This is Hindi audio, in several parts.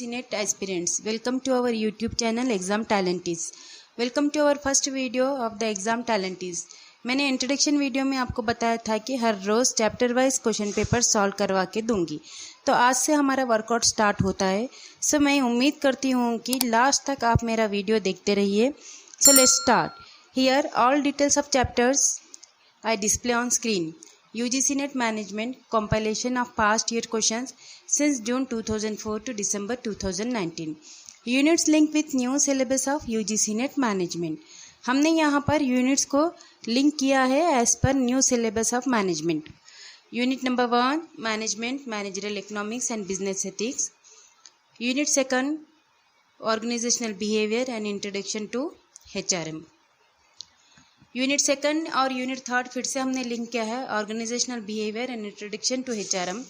UGC NET aspirants, welcome to our YouTube channel Exam Talentees. Welcome to our first video of the Exam Talentees. मैंने इंट्रोडक्शन वीडियो में आपको बताया था कि हर रोज़ chapter wise question paper solve करवा के दूंगी। तो आज से हमारा वर्कआउट स्टार्ट होता है। सो मैं उम्मीद करती हूँ कि लास्ट तक आप मेरा वीडियो देखते रहिए। So let's start. Here all details of chapters I display on screen. UGC NET Management compilation of past year questions since June 2004 to December 2019. Units linked with new syllabus of UGC NET Management. हमने यहाँ पर यूनिट्स को लिंक किया है as per new syllabus of management. Unit number 1 management managerial economics and business ethics. Unit second organisational behaviour and introduction to HRM। Unit second और यूनिट थर्ड फिर से हमने लिंक किया है organisational behaviour and introduction to HRM।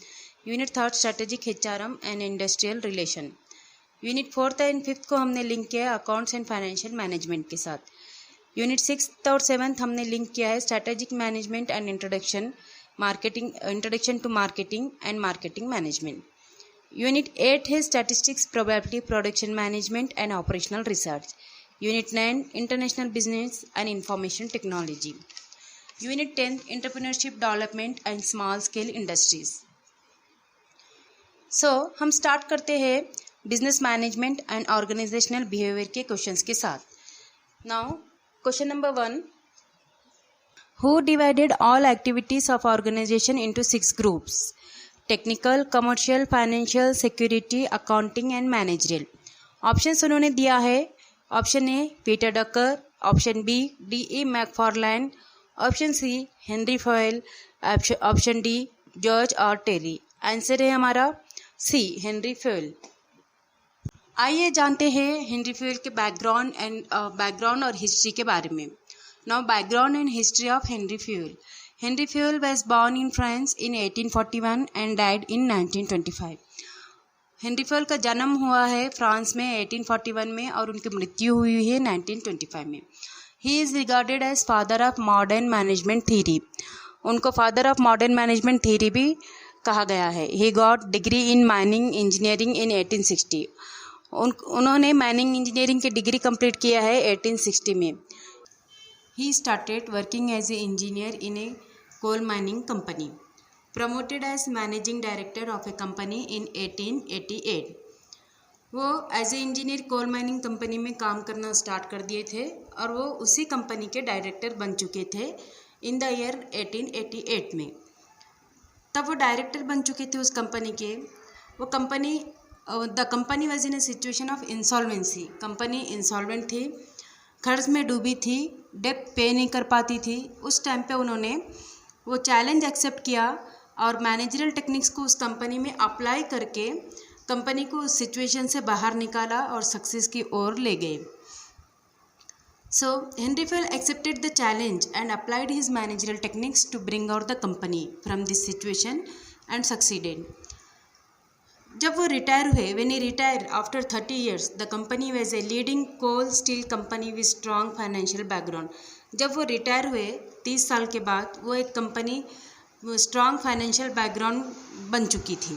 Unit third strategic HRM and industrial relation. Unit fourth and fifth को हमने लिंक किया है अकाउंट्स एंड फाइनेंशियल मैनेजमेंट के साथ। यूनिट सिक्स्थ और सेवन्थ हमने लिंक किया है strategic management and introduction to marketing and marketing management. Unit 8 है statistics probability production management and operational research. Unit 9 International Business and Information Technology. Unit 10 Entrepreneurship Development and Small Scale Industries. So हम स्टार्ट करते हैं business management and organisational behaviour के क्वेश्चंस के साथ। Now question number 1, Who divided all activities of organization into 6 groups? Technical, commercial, financial, security, accounting and managerial. Options उन्होंने दिया है। Option A Peter Drucker, option B DE McFarland, option C Henri Fayol, option D George और टेरी। आंसर है हमारा सी हेनरी फॉयल। आइए जानते हैं हेनरी फॉयल के बैकग्राउंड और हिस्ट्री के बारे में। Now background and history of Henri Fayol. Henri Fayol was born in France in 1841 and died in 1925। Henri Fayol का जन्म हुआ है फ्रांस में 1841 में और उनकी मृत्यु हुई है 1925 में। He is regarded as father of modern management theory. उनको father of modern management theory भी कहा गया है। He got degree in mining engineering in 1860। उन्होंने माइनिंग इंजीनियरिंग की डिग्री कंप्लीट किया है 1860 में। He started working as a engineer in a coal mining company. Promoted as managing director of a company in 1888। वो as a engineer coal mining company में काम करना स्टार्ट कर दिए थे और वो उसी कंपनी के डायरेक्टर बन चुके थे इन द ईयर 1888 में। तब वो डायरेक्टर बन चुके थे उस कंपनी के। वो company the company was in A situation of insolvency. Company insolvent थी, कर्ज में डूबी थी, डेब्ट पे नहीं कर पाती थी। उस टाइम पे उन्होंने वो चैलेंज एक्सेप्ट किया और मैनेजरियल टेक्निक्स को उस कंपनी में अप्लाई करके कंपनी को उस सिचुएशन से बाहर निकाला और सक्सेस की ओर ले गए। So Henri Fayol accepted the challenge and applied his managerial techniques to bring out the company from this situation and succeeded. जब वो रिटायर हुए, when he retire after 30 years, the company was a leading coal steel company with strong financial background. जब वो रिटायर हुए 30 साल के बाद, वो एक कंपनी स्ट्रॉन्ग फाइनेंशियल बैकग्राउंड बन चुकी थी।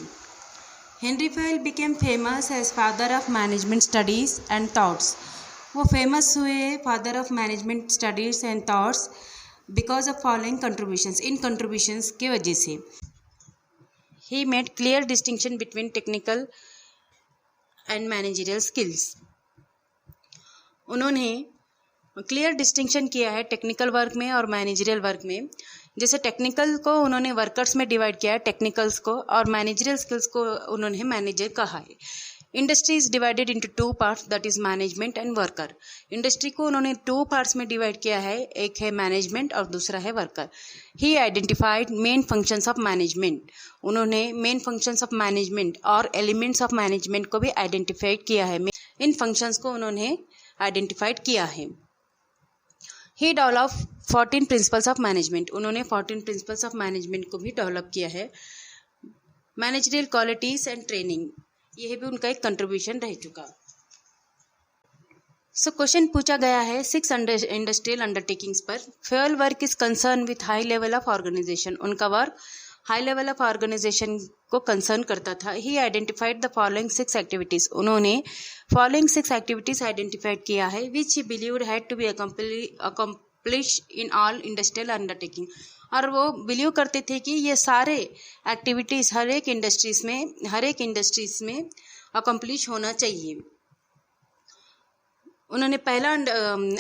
Henri Fayol became famous as father of management studies and thoughts. वो फेमस हुए father of management studies and thoughts because of following contributions. इन कंट्रीब्यूशंस की वजह से ही made clear distinction between technical and managerial skills. उन्होंने क्लियर डिस्टिंक्शन किया है टेक्निकल वर्क में और मैनेजरियल वर्क में। जैसे टेक्निकल को उन्होंने वर्कर्स में डिवाइड किया है, टेक्निकल्स को, और मैनेजरियल स्किल्स को उन्होंने मैनेजर कहा है। Industry is divided into 2 parts, that is management and worker. Industry को उन्होंने 2 parts में डिवाइड किया है, एक है मैनेजमेंट और दूसरा है worker. He identified main functions of management. उन्होंने मेन फंक्शंस ऑफ मैनेजमेंट और एलिमेंट्स ऑफ मैनेजमेंट को भी आइडेंटिफाइड किया है। इन फंक्शंस को उन्होंने आइडेंटिफाइड किया है। ही डेवलप 14 प्रिंसिपल्स ऑफ मैनेजमेंट। उन्होंने 14 प्रिंसिपल्स ऑफ मैनेजमेंट को भी डेवलप किया है। मैनेजरियल क्वालिटीज एंड ट्रेनिंग, यह भी उनका एक कंट्रीब्यूशन रह चुका। सो क्वेश्चन पूछा गया है 6 इंडस्ट्रियल अंडरटेकिंग्स पर। Fayol work is concern with high level of organization. उनका work high level of organization को कंसर्न करता था। He identified the following 6 activities, उन्होंने फॉलोइंग 6 एक्टिविटीज आइडेंटिफाइड किया है which he believed had to be accomplish in all industrial undertaking, और वो बिलीव करते थे कि ये सारे एक्टिविटीज हर एक इंडस्ट्रीज में अकम्प्लिश होना चाहिए। उन्होंने पहला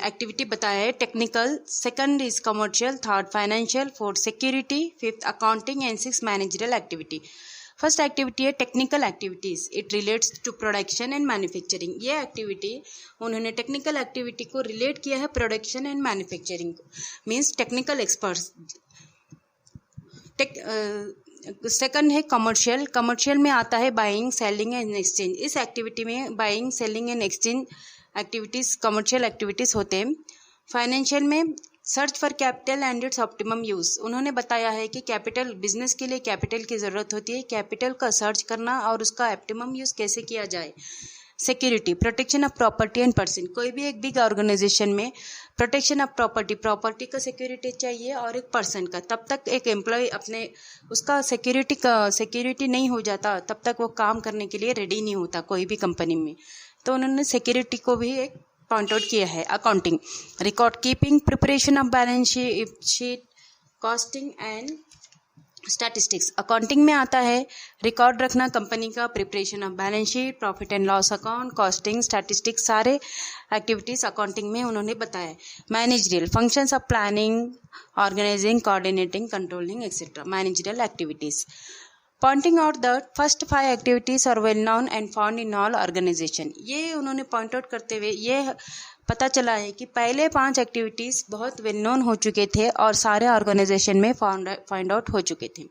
एक्टिविटी बताया है technical, second is commercial, third financial, fourth security, fifth accounting and six managerial activity. First activity है technical activities, it relates to production and manufacturing. ये एक्टिविटी उन्होंने टेक्निकल एक्टिविटी को रिलेट किया है प्रोडक्शन एंड मैन्युफैक्चरिंग को, मीन्स टेक्निकल एक्सपर्ट्स। सेकंड है कमर्शियल, कमर्शियल में आता है बाइंग, सेलिंग एंड एक्सचेंज। इस एक्टिविटी में buying, selling and exchange activities commercial activities होते हैं। फाइनेंशियल में search for capital and it's optimum use, उन्होंने बताया है कि कैपिटल, बिजनेस के लिए कैपिटल की जरूरत होती है, कैपिटल का सर्च करना और उसका ऑप्टिमम यूज कैसे किया जाए। Security, protection of property and person, कोई भी एक बिग ऑर्गेनाइजेशन में प्रोटेक्शन ऑफ प्रॉपर्टी का सिक्योरिटी चाहिए और एक पर्सन का। तब तक एक एम्प्लॉय अपने उसका सिक्योरिटी नहीं हो जाता तब तक वो काम करने के लिए रेडी नहीं होता कोई भी कंपनी में, तो उन्होंने सिक्योरिटी को भी एक पॉइंट आउट किया है। Accounting, record keeping, preparation of balance sheet, costing and statistics. Accounting में आता है रिकॉर्ड रखना कंपनी का, preparation of balance sheet, profit and loss account, costing, statistics, सारे एक्टिविटीज अकाउंटिंग में उन्होंने बताया। Managerial, functions of planning, organising, coordinating, controlling etcetera, managerial activities. Pointing out the first 5 activities are well known and found in all organisation. ये उन्होंने पॉइंट आउट करते हुए ये पता चला है कि पहले 5 एक्टिविटीज बहुत वेल नोन हो चुके थे और सारे ऑर्गेनाइजेशन में फाइंड आउट हो चुके थे।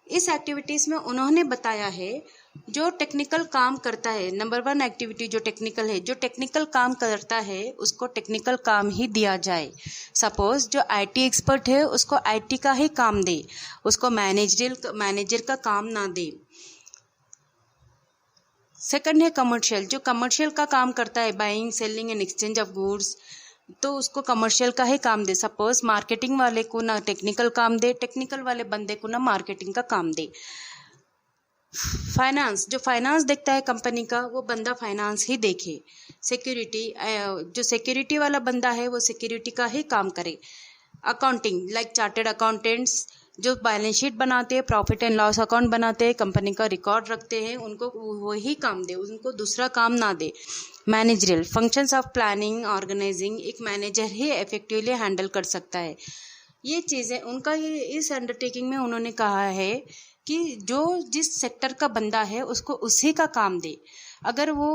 इस एक्टिविटीज में उन्होंने बताया है जो टेक्निकल काम करता है, नंबर 1 एक्टिविटी जो टेक्निकल है, जो टेक्निकल काम करता है उसको टेक्निकल काम ही दिया जाए। सपोज जो आईटी एक्सपर्ट है उसको आईटी का ही काम दे, उसको मैनेजर का काम ना दे। सेकंड है कमर्शियल, जो कमर्शियल का काम करता है buying, selling and exchange of goods, तो उसको कमर्शियल का ही काम दे। सपोज मार्केटिंग वाले को ना टेक्निकल काम दे, टेक्निकल वाले बंदे को ना मार्केटिंग का काम दे। फाइनेंस, जो फाइनेंस देखता है कंपनी का वो बंदा फाइनेंस ही देखे। सिक्योरिटी, जो सिक्योरिटी वाला बंदा है वो सिक्योरिटी का ही काम करे। अकाउंटिंग, लाइक चार्टर्ड अकाउंटेंट्स जो बैलेंस शीट बनाते हैं, प्रॉफिट एंड लॉस अकाउंट बनाते हैं, कंपनी का रिकॉर्ड रखते हैं, उनको वही काम दे, उनको दूसरा काम ना दे। Managerial, functions of planning, organizing, एक मैनेजर ही इफेक्टिवली हैंडल कर सकता है। ये चीज़ें उनका ये इस अंडरटेकिंग में उन्होंने कहा है कि जो जिस सेक्टर का बंदा है उसको उसी का काम दे। अगर वो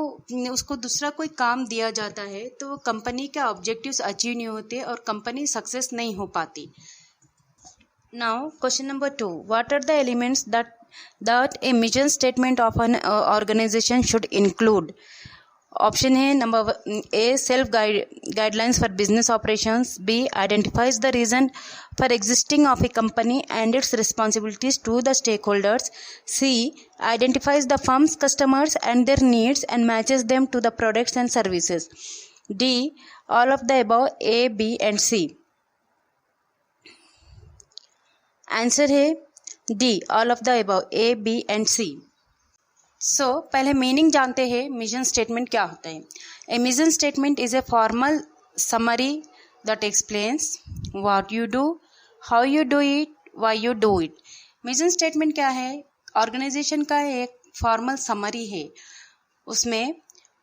उसको दूसरा कोई काम दिया जाता है तो वो कंपनी के ऑब्जेक्टिव्स अचीव नहीं होते और कंपनी सक्सेस नहीं हो पाती। Now, question number 2. What are the elements that a mission statement of an organization should include? Option है number A, self guidelines for business operations. B, identifies the reason for existing of a company and its responsibilities to the stakeholders. C, identifies the firm's customers and their needs and matches them to the products and services. D, all of the above, A, B and C. Answer है D, all of the above, A, B and C. So पहले मीनिंग जानते हैं मिशन स्टेटमेंट क्या होता है। A mission statement is a formal summary that explains what you do, how you do it, why you do it. Mission statement क्या है? ऑर्गेनाइजेशन का एक फॉर्मल समरी है। उसमें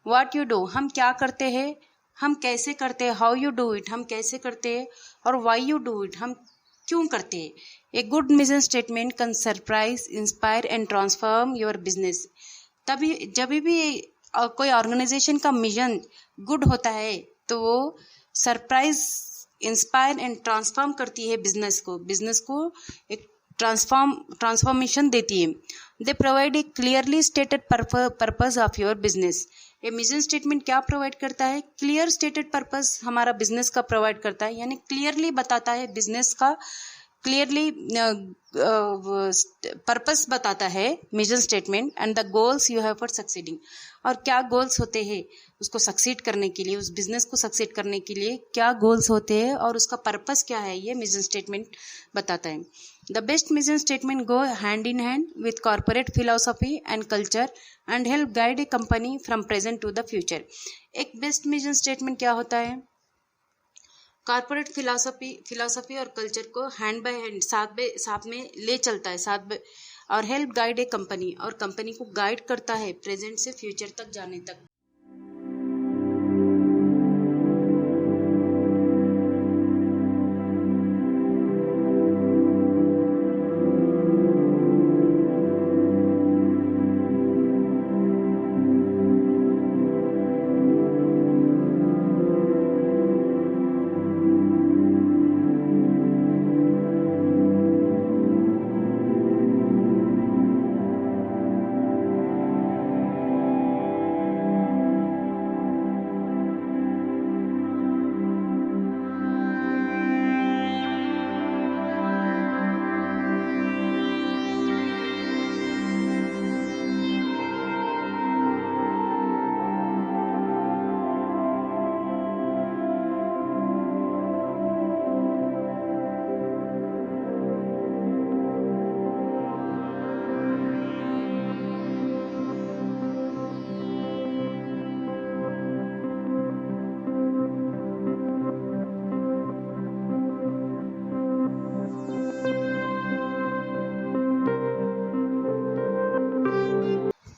व्हाट यू डू, हम क्या करते हैं, हम कैसे करते हैं, हाउ यू डू इट, हम कैसे करते हैं, और व्हाई यू डू इट, हम क्यों करते हैं। A good mission statement can surprise, inspire and transform your business. तभी जब भी कोई ऑर्गेनाइजेशन का मिशन गुड होता है तो वो सरप्राइज, इंस्पायर एंड ट्रांसफॉर्म करती है बिजनेस को एक ट्रांसफॉर्मेशन देती है। They provide a clearly stated purpose of your business. ये मिशन स्टेटमेंट क्या प्रोवाइड करता है? क्लियर स्टेटेड पर्पस हमारा बिजनेस का प्रोवाइड करता है, यानी क्लियरली बताता है बिजनेस का, क्लियरली पर्पस बताता है mission statement, and the goals you have for succeeding, और क्या गोल्स होते हैं उसको सक्सीड करने के लिए, उस बिजनेस को सक्सीड करने के लिए क्या गोल्स होते हैं और उसका पर्पस क्या है, ये मिशन स्टेटमेंट बताता है। The best mission statement go hand in hand with corporate philosophy and culture and help guide a company from present to the future. एक बेस्ट मिशन स्टेटमेंट क्या होता है? कॉर्पोरेट फिलॉसफी और कल्चर को हैंड बाय हैंड साथ में ले चलता है और हेल्प गाइड ए कंपनी, और कंपनी को गाइड करता है प्रेजेंट से फ्यूचर तक जाने तक.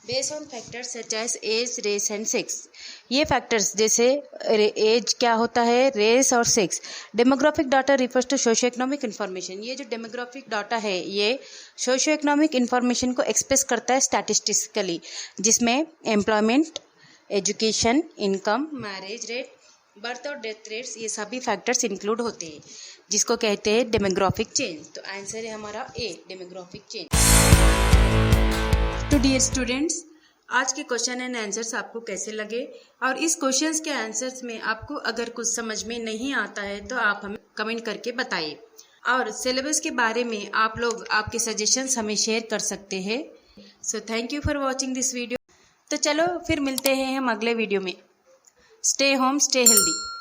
Based on factors such as age, race and sex. ये फैक्टर्स जैसे एज क्या होता है, रेस और sex. Demographic data refers to socio economic information. ये जो डेमोग्राफिक डाटा है ये सोशियो इकोनॉमिक इन्फॉर्मेशन को एक्सप्रेस करता है स्टैटिस्टिकली, जिसमें employment, education, income, marriage rate, birth और डेथ रेट्स, ये सभी फैक्टर्स इंक्लूड होते हैं, जिसको कहते हैं डेमोग्राफिक चेंज. तो आंसर है हमारा ए, डेमोग्राफिक चेंज. तो डियर स्टूडेंट्स, आज के क्वेश्चन एंड आंसर्स आपको कैसे लगे, और इस क्वेश्चंस के आंसर्स में आपको अगर कुछ समझ में नहीं आता है तो आप हमें कमेंट करके बताइए, और सिलेबस के बारे में आप लोग आपके सजेशंस हमें शेयर कर सकते हैं. So thank you for watching this video. तो चलो फिर मिलते हैं हम अगले वीडियो में. Stay home, stay healthy.